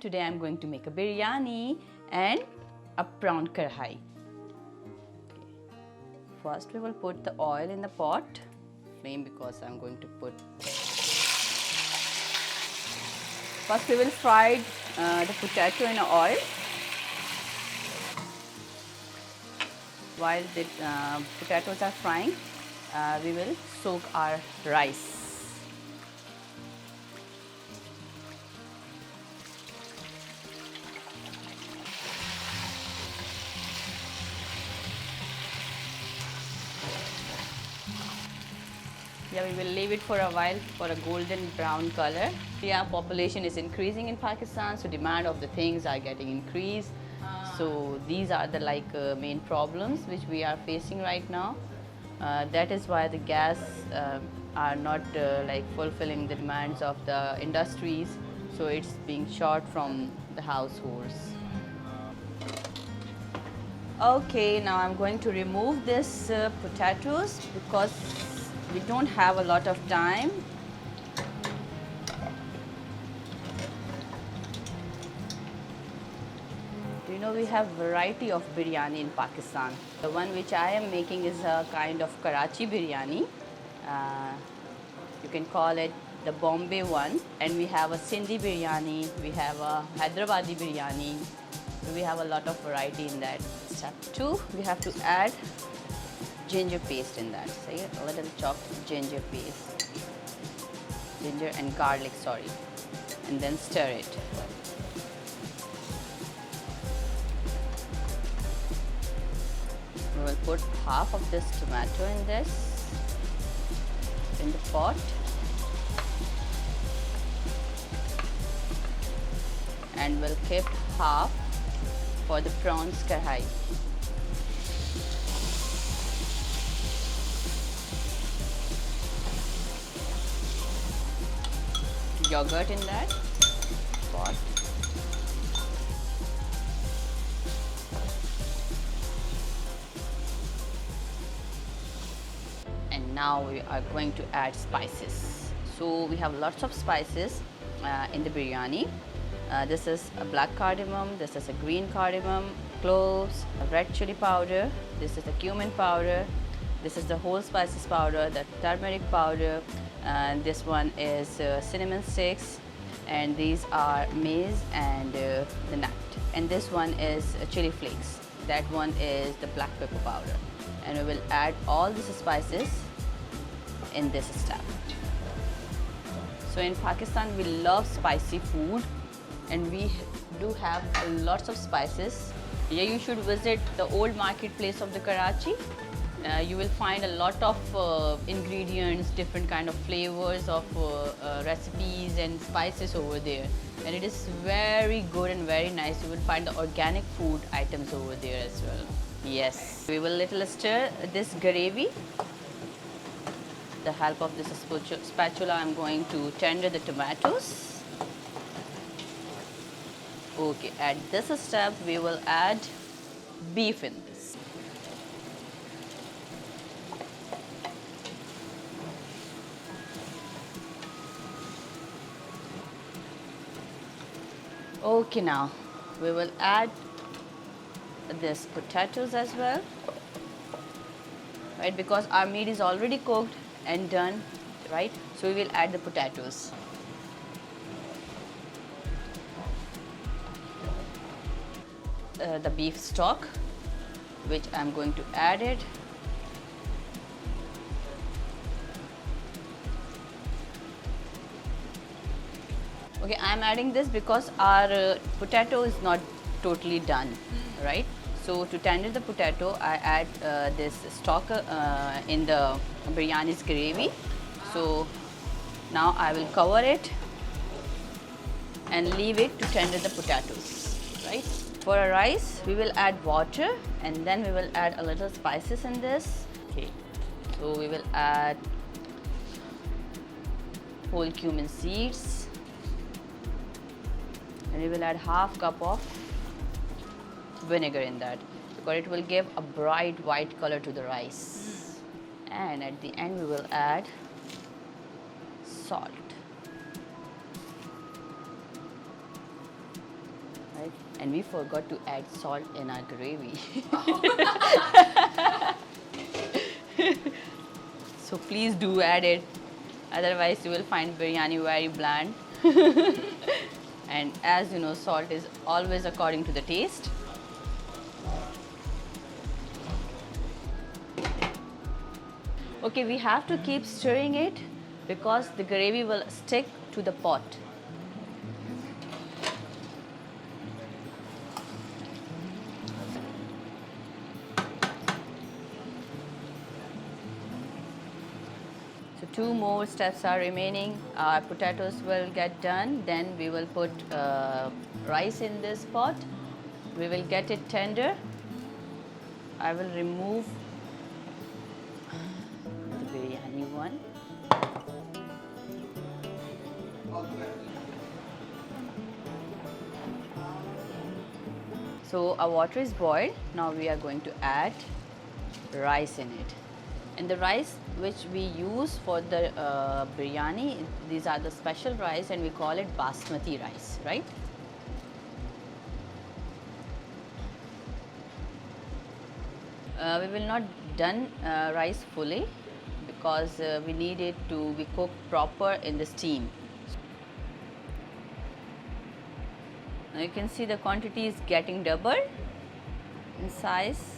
Today I'm going to make a biryani and a prawn karhai. First we will put the oil in the pot, flame because I'm going to put. First we will fry the potato in oil. While the potatoes are frying, we will soak our rice. Yeah, we will leave it for a while for a golden brown color. Yeah, population is increasing in Pakistan, so demand of the things are getting increased. So these are the main problems which we are facing right now. That is why the gas are not fulfilling the demands of the industries. So it's being short from the households. Okay, now I'm going to remove this potatoes because we don't have a lot of time. You know, we have variety of biryani in Pakistan. The one which I am making is a kind of Karachi biryani. You can call it the Bombay one. And we have a Sindhi biryani, we have a Hyderabadi biryani. So we have a lot of variety in that. Step 2, we have to add ginger paste in that. So a little chopped ginger paste. Ginger and garlic, sorry. And then stir it. We will put half of this tomato in the pot. And we'll keep half for the prawns karhai. Yogurt in that pot. And now we are going to add spices. So we have lots of spices in the biryani. This is a black cardamom, this is a green cardamom, cloves, red chili powder, this is the cumin powder, this is the whole spices powder, the turmeric powder, and this one is cinnamon sticks, and these are maize and the nut. And this one is chili flakes. That one is the black pepper powder. And we will add all these spices in this step. So in Pakistan, we love spicy food, and we do have lots of spices. Yeah, you should visit the old marketplace of the Karachi. You will find a lot of ingredients, different kind of flavors of recipes and spices over there. And it is very good and very nice. You will find the organic food items over there as well. Yes. We will little stir this gravy. With the help of this spatula, I'm going to tender the tomatoes. Okay, at this step, we will add beef in this. Okay, now we will add this potatoes as well, right? Because our meat is already cooked and done, right? So we will add the potatoes. The beef stock, which I'm going to add it. Okay, I'm adding this because our potato is not totally done, right? So to tender the potato, I add this stock in the biryani's gravy. So now I will cover it and leave it to tender the potatoes, right? For a rice, we will add water and then we will add a little spices in this. Okay, so we will add whole cumin seeds, and we will add half cup of vinegar in that because it will give a bright white color to the rice. And at the end we will add salt. right? And we forgot to add salt in our gravy. So please do add it. Otherwise, you will find biryani very bland. And as you know, salt is always according to the taste. Okay, we have to keep stirring it because the gravy will stick to the pot. So 2 more steps are remaining. Our potatoes will get done. Then we will put rice in this pot. We will get it tender. I will remove the biryani one. So our water is boiled. Now we are going to add rice in it. And the rice which we use for the biryani, these are the special rice and we call it Basmati rice, right? We will not done rice fully because we need it to be cooked proper in the steam. Now you can see the quantity is getting double in size.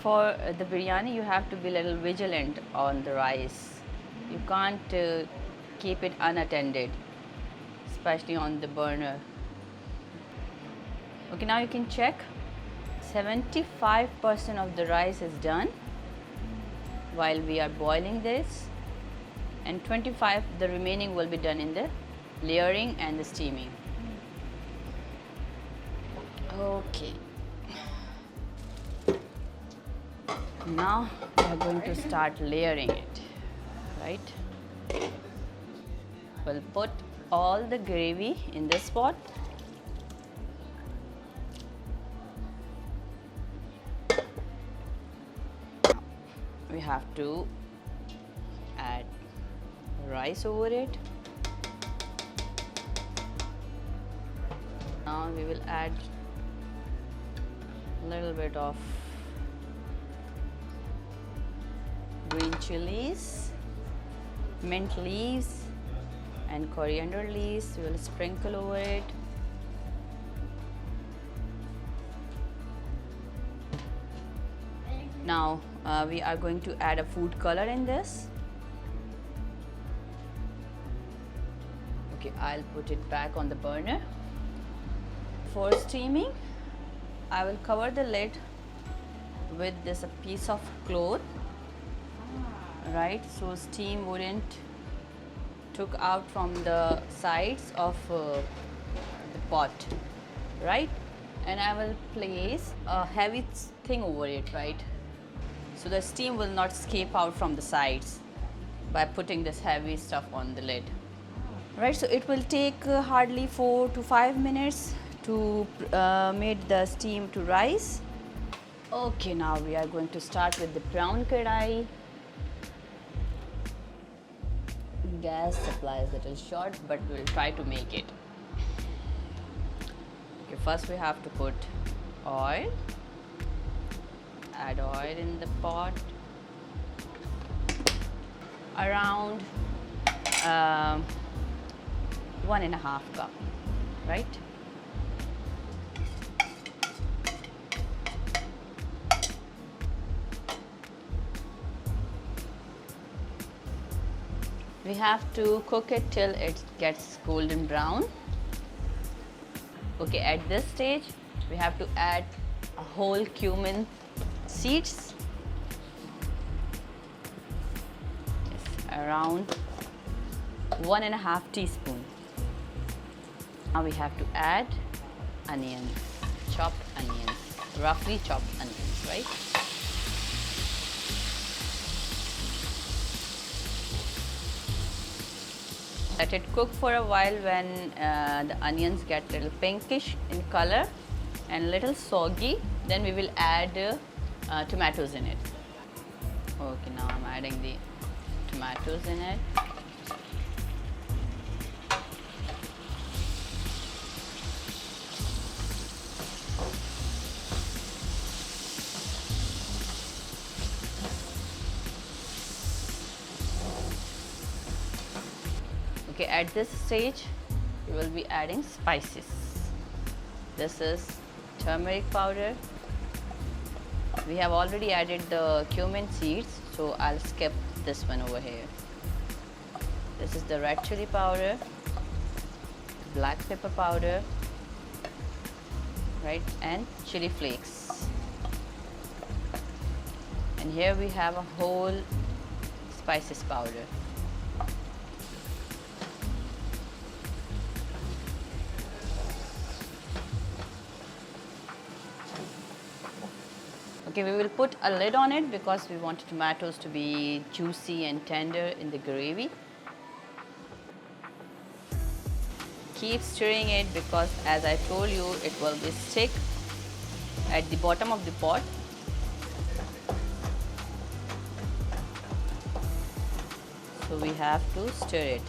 For the biryani, you have to be a little vigilant on the rice. You can't keep it unattended, especially on the burner. Okay, now you can check. 75% of the rice is done while we are boiling this, and 25% the remaining will be done in the layering and the steaming. Okay. Now we are going to start layering it, right? We'll put all the gravy in this pot. We have to add rice over it. Now we will add a little bit of green chilies, mint leaves and coriander leaves. We will sprinkle over it. Now we are going to add a food color in this. Okay, I'll put it back on the burner. For steaming, I will cover the lid with this a piece of cloth, right? So steam wouldn't took out from the sides of the pot, right? And I will place a heavy thing over it, right? So the steam will not escape out from the sides by putting this heavy stuff on the lid. Right, so it will take hardly 4 to 5 minutes to make the steam to rise. Okay, now we are going to start with the prawn kadai. Gas supply is a little short, but we'll try to make it. Okay, first we have to put oil. Add oil in the pot. Around 1.5 cup, right? We have to cook it till it gets golden brown. Okay, at this stage, we have to add a whole cumin seeds. Yes, around 1.5 teaspoon. Now we have to add onions, chopped onions, roughly chopped onions, right? Let it cook for a while. When the onions get a little pinkish in color and little soggy, then we will add tomatoes in it. Okay, now I'm adding the tomatoes in it. Okay, at this stage, we will be adding spices. This is turmeric powder. We have already added the cumin seeds, so I'll skip this one over here. This is the red chili powder, black pepper powder, right, and chili flakes. And here we have a whole spices powder. Okay, we will put a lid on it because we want tomatoes to be juicy and tender in the gravy. Keep stirring it because, as I told you, it will be stick at the bottom of the pot. So we have to stir it.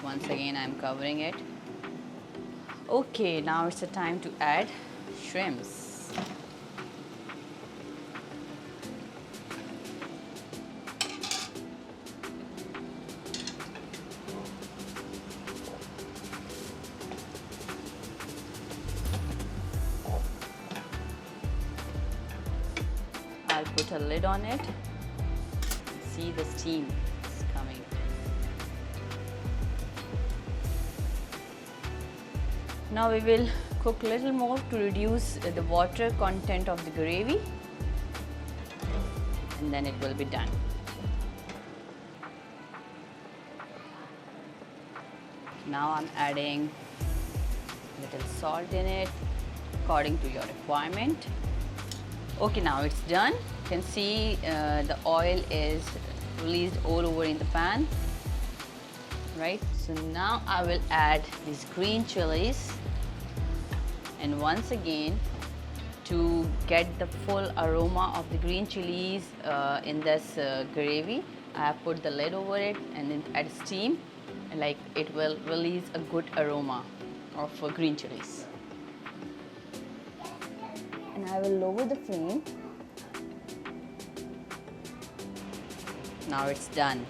Once again, I'm covering it. Okay, now it's the time to add shrimps. I'll put a lid on it. See the steam is coming. Now we will cook a little more to reduce the water content of the gravy, and then it will be done. Now I'm adding a little salt in it according to your requirement. Okay, now it's done. You can see the oil is released all over in the pan, right? So now I will add these green chilies, and once again, to get the full aroma of the green chilies in this gravy, I have put the lid over it and then add steam, and like it will release a good aroma of green chilies. And I will lower the flame. Now it's done.